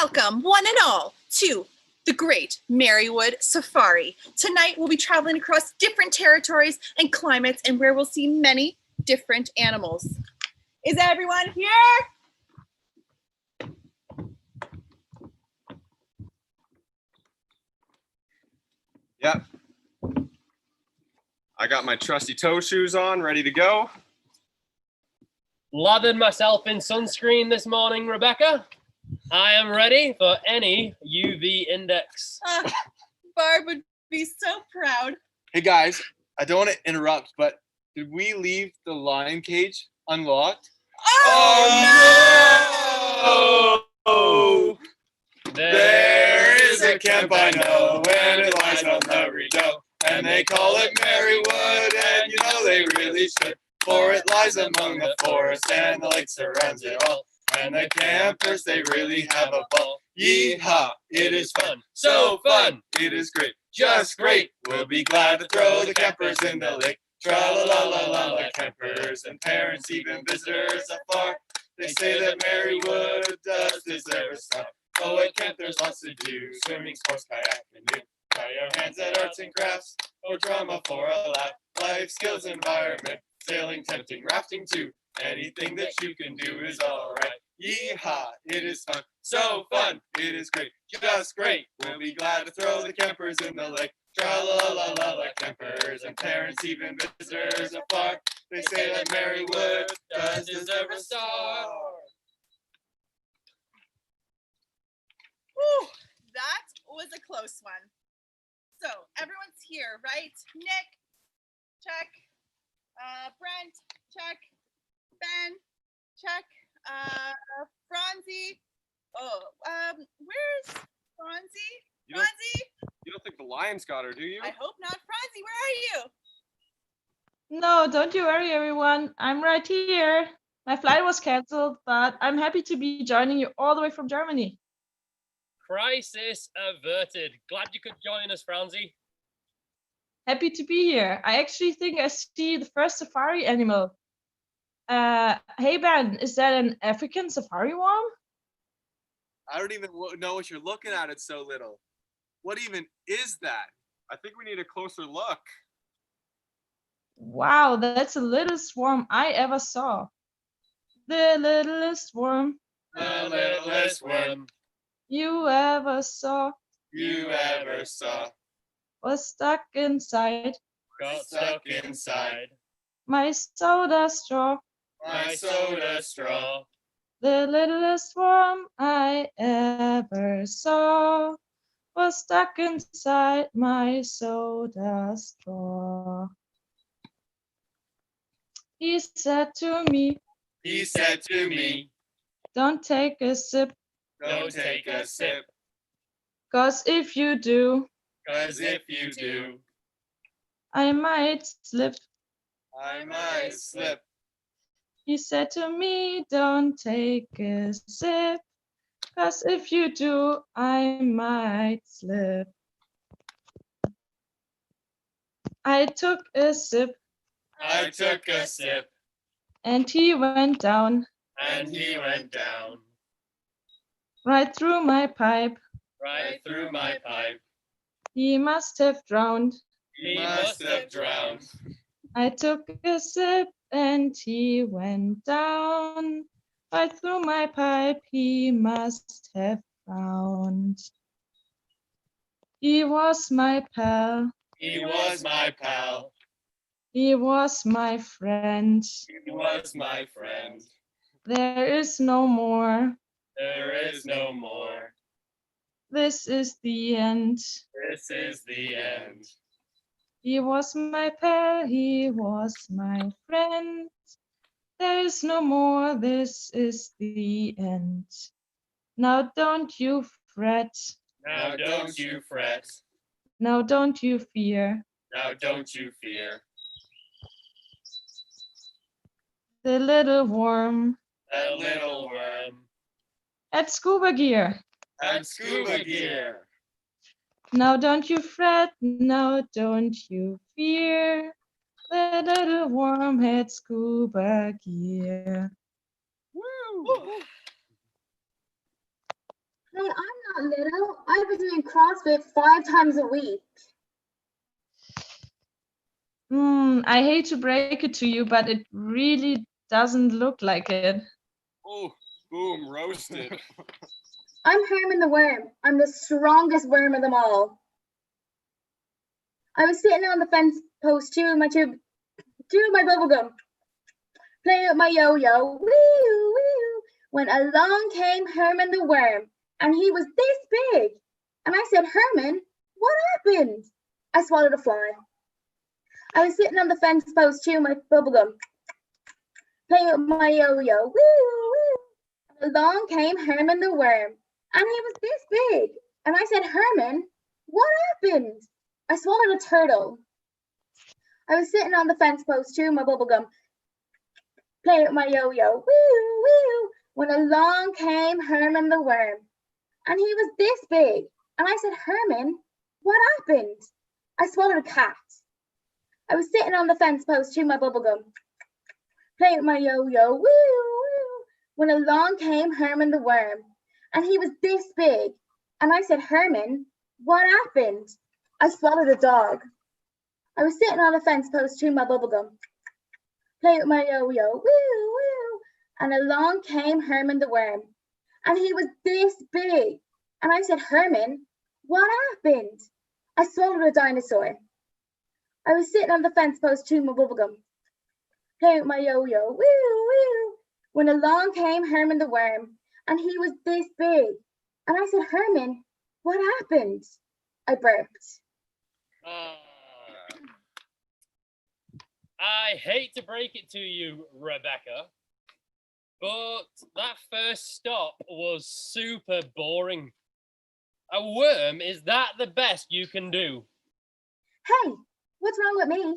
Welcome, one and all, to the Great Merrywood Safari. Tonight, we'll be traveling across different territories and climates and where we'll see many different animals. Is everyone here? Yep. I got my trusty toe shoes on, ready to go. Lathered myself in sunscreen this morning, Rebecca. I am ready for any UV index. Barb would be so proud. Hey guys, I don't want to interrupt, but did we leave the lion cage unlocked? Oh, no! There is a camp I know, and it lies on the Rideau, and they call it Merrywood, and you know they really should, for it lies among the forest, and the lake surrounds it all, and the campers, they really have a ball. Yee-haw, it is fun, so fun, it is great, just great, we'll be glad to throw the campers in the lake. Tra-la-la-la-la, campers and parents, even visitors afar, they say that Merrywood does deserve a stop. Oh, at camp there's lots to do, swimming, sports, kayak, canoe. Try your hands at arts and crafts, or drama for a laugh. Life skills, environment, sailing, tempting, rafting too. Anything that you can do is alright. Yee-haw, it is fun, so fun, it is great, just great. We'll be glad to throw the campers in the lake. Tra-la-la-la-la, campers and parents, even visitors afar. They say that Merrywood does deserve a star. Whew, that was a close one. So everyone's here, right? Nick, check. Brent, check. Ben, check. Franzi. Where's Franzi? Franzi? You don't think the lion's got her, do you? I hope not. Franzi, where are you? No, don't you worry, everyone. I'm right here. My flight was cancelled, but I'm happy to be joining you all the way from Germany. Crisis averted. Glad you could join us, Franzi. Happy to be here. I actually think I see the first safari animal. Hey Ben, is that an African safari worm? I don't even know what you're looking at, it's so little. What even is that? I think we need a closer look. Wow, that's the littlest worm I ever saw. The littlest worm The littlest worm you ever saw you ever saw was stuck inside Got stuck inside my soda straw. my soda straw. The littlest worm I ever saw was stuck inside my soda straw. He said to me, He said to me, don't take a sip, don't take a sip, 'cause if you do, 'cause if you do, I might slip. I might slip. He said to me, don't take a sip, 'cause if you do, I might slip. I took a sip, I took a sip, and he went down, and he went down, right through my pipe. right through my pipe. He must have drowned. He must have drowned. I took a sip, and he went down, right through my pipe. He must have drowned. He was my pal. He was my pal. He was my friend. He was my friend. There is no more. There is no more. This is the end. This is the end. He was my pal. He was my friend. There is no more. This is the end. Now don't you fret. Now don't you fret. Now don't you fear. Now don't you fear. The little worm That little worm at scuba gear. had scuba gear. Now don't you fret. Now don't you fear. The little worm had scuba gear. Woo! Hey, I'm not little. I've been doing CrossFit 5 times a week. I hate to break it to you, but it really doesn't look like it. Oh, boom, roasted. I'm Herman the Worm. I'm the strongest worm of them all. I was sitting on the fence post chewing my bubble gum, playing with my yo-yo, wee wee, when along came Herman the Worm, and he was this big. And I said, Herman, what happened? I swallowed a fly. I was sitting on the fence post chewing my bubble gum, playing with my yo-yo, wee wee. Along came Herman the Worm, and he was this big. And I said, Herman, what happened? I swallowed a turtle. I was sitting on the fence post chewing my bubble gum, playing with my yo-yo, wee wee, when along came Herman the Worm, and he was this big. And I said, Herman, what happened? I swallowed a cat. I was sitting on the fence post chewing my bubble gum, playing with my yo-yo, wee, when along came Herman the Worm, and he was this big. And I said, Herman, what happened? I swallowed a dog. I was sitting on the fence post chewing my bubble gum, playing with my yo-yo, wee, and along came Herman the Worm, and he was this big. And I said, Herman, what happened? I swallowed a dinosaur. I was sitting on the fence post chewing my bubble gum, playing with my yo-yo, wee, when along came Herman the Worm, and he was this big. And I said, Herman, what happened? I burped. I hate to break it to you, Rebecca, but that first stop was super boring. A worm, is that the best you can do? Hey, what's wrong with me?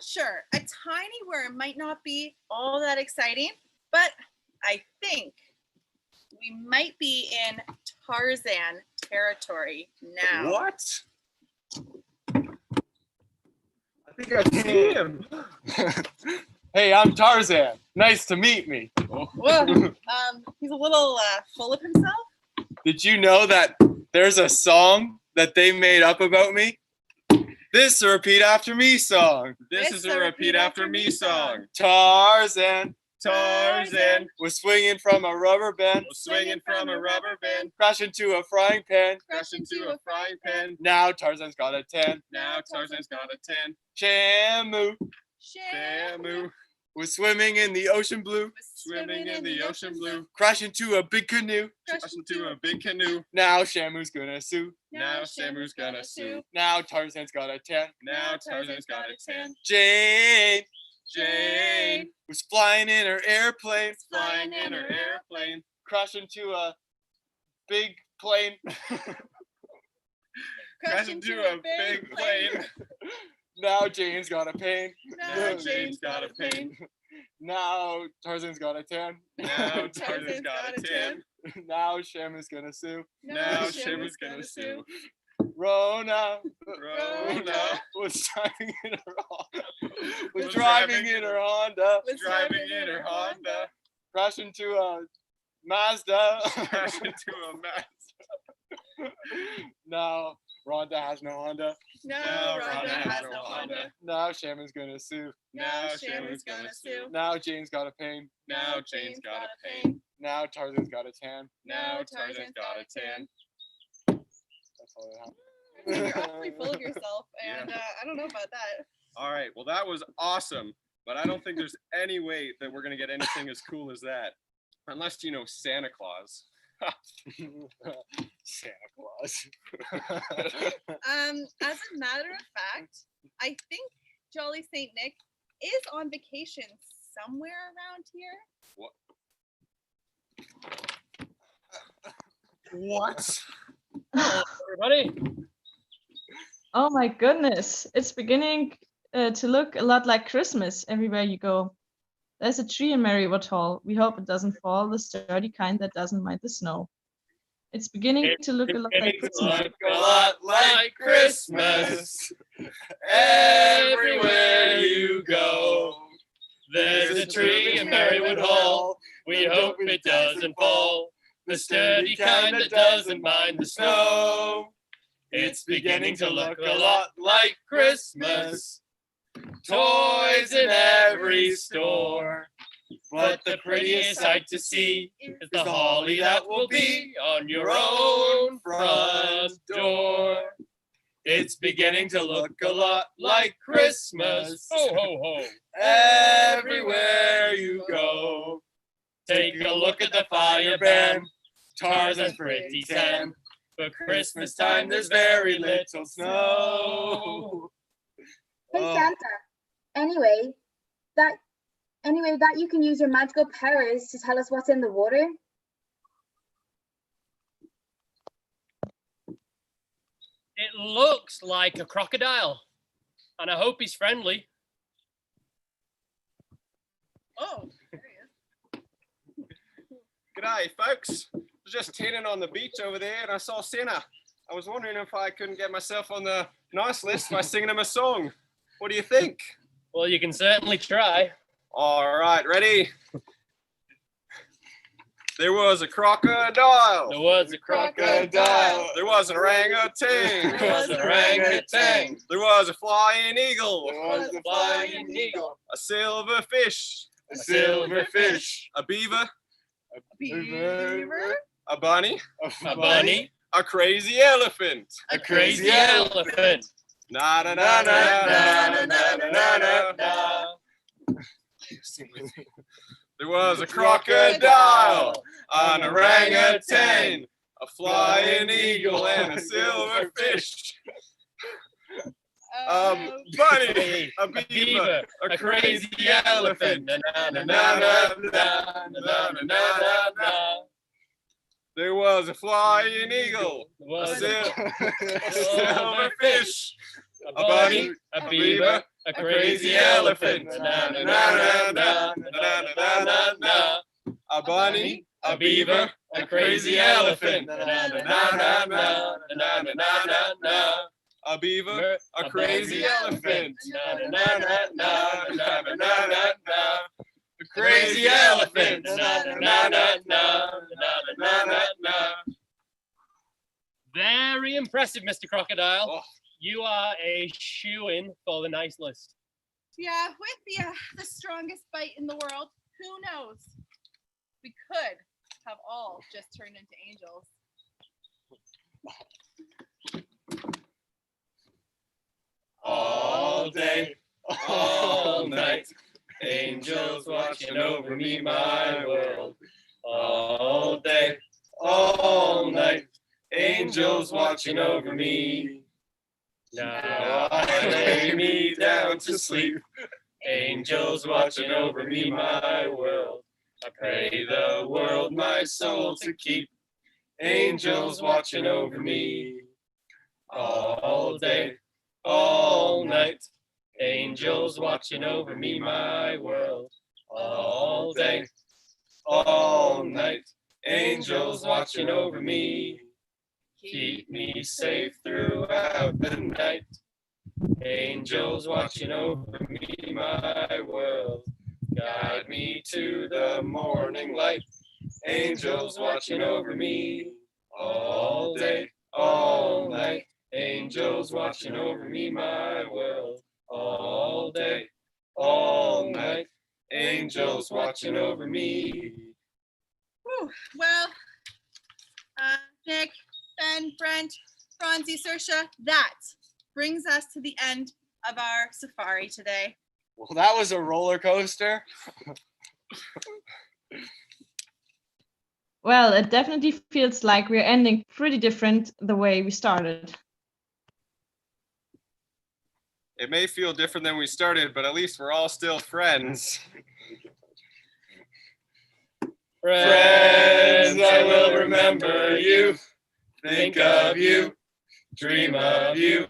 Sure, a tiny worm might not be all that exciting, but I think we might be in Tarzan territory now. What? I think I've seen him. Hey, I'm Tarzan. Nice to meet me. Whoa, he's a little full of himself. Did you know that there's a song that they made up about me? This is a repeat after me song. This is a repeat after me song. Tarzan Tarzan was swinging from a rubber band, was swinging from a rubber band, crashed into a frying pan. crashed into a frying pan. Now Tarzan's got a 10. Now Tarzan's got a 10. Shamu Shamu was swimming in the ocean blue, swimming in the ocean blue, crashed into a big canoe. crashed into a big canoe. Now Shamu's gonna sue. Now Shamu's gonna sue. Now Tarzan's got a 10. Now Tarzan's got a 10. Jane Jane was flying in her airplane, flying in her airplane, crashed into a big plane. crashed into a big plane. Now Jane's got a pain. Now Jane's got a pain. Now Tarzan's got a 10. Now Tarzan's got a 10. Now Shamu's gonna sue. Now Shamu's gonna sue. Rona Rona was driving in her Honda. was driving in her Honda, Crashed into a Mazda. crashed into a Mazda. Now Rhonda has no Honda. No, Now Rhonda Rhonda has no Honda. Now Shamu's gonna sue. Now Shamu's gonna sue. Now Jane's got a pain. Now Jane's got a pain. Now Tarzan's got a 10. Now Tarzan's got a 10. That's all I have. You're awfully full of yourself, and Yeah. I don't know about that. All right, well, that was awesome, but I don't think there's any way that we're going to get anything as cool as that. Unless you know Santa Claus. Santa Claus. As a matter of fact, I think Jolly Saint Nick is on vacation somewhere around here. What? Hello, everybody. Oh my goodness, it's beginning to look a lot like Christmas everywhere you go. There's a tree in Merrywood Hall. We hope it doesn't fall, the sturdy kind that doesn't mind the snow. It's beginning to look a lot like Christmas. Look a lot like Christmas. Everywhere you go, There's a tree in Merrywood Hall. We hope it doesn't fall. the sturdy kind that doesn't mind the snow. It's beginning to look a lot like Christmas. Toys in every store. But the prettiest sight to see is the holly that will be on your own front door. It's beginning to look a lot like Christmas. Ho, ho, ho. Everywhere you go. Take a look at the fire band. Tarzan's pretty tan. For Christmas time, there's very little snow. Hey Santa. Anyway, that you can use your magical powers to tell us what's in the water. It looks like a crocodile, and I hope he's friendly. Oh, there he is. G'day, folks. I was just tanning on the beach over there and I saw Santa. I was wondering if I couldn't get myself on the nice list by singing him a song. What do you think? Well, you can certainly try. All right, ready? There was a crocodile. There was a crocodile. There was an orangutan. There was an orangutan. There was a flying eagle. There was a flying eagle. A silver fish. A silver fish. A beaver. Beaver. A bunny. A bunny. A crazy elephant. A crazy elephant. Na na na na na na na na na. There was a crocodile, an orangutan, a flying eagle, and a silver fish. Bunny, a beaver, a crazy elephant. Na na na na na na na na. There was a flying eagle, a silver fish, a bunny, a beaver, a crazy elephant. Na na na na na na na na. A bunny, a beaver, a crazy elephant. Na na na na na na na na na. A beaver, a crazy elephant. Na na na na na na na na. A crazy elephant. Na na na na na na na na. Very impressive, Mr. Crocodile. Oh. You are a shoo-in for the nice list. Yeah, with the strongest bite in the world, who knows? We could have all just turned into angels. All day, all night, angels watching over me, my world. All day, all night, angels watching over me. Now I lay me down to sleep, angels watching over me, my world. I pray the world my soul to keep, angels watching over me. All day, all night, angels watching over me, my world. All day, all night, angels watching over me. Keep me safe throughout the night, angels watching over me, my world. Guide me to the morning light, angels watching over me. All day, all night, angels watching over me, my world. All day, all night, angels watching over me. Whew. Well, Nick, Ben, Brent, Franzi, Saoirse, that brings us to the end of our safari today. Well, that was a roller coaster. Well, it definitely feels like we're ending pretty different the way we started. It may feel different than we started, but at least we're all still friends. Friends, I will remember you, think of you, dream of you,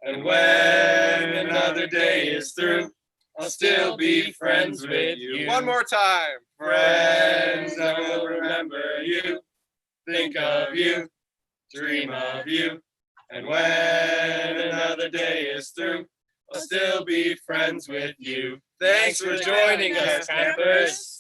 and when another day is through, I'll still be friends with you. One more time. Friends, I will remember you, think of you, dream of you, and when another day is through, I'll still be friends with you. Thanks for joining us, campers.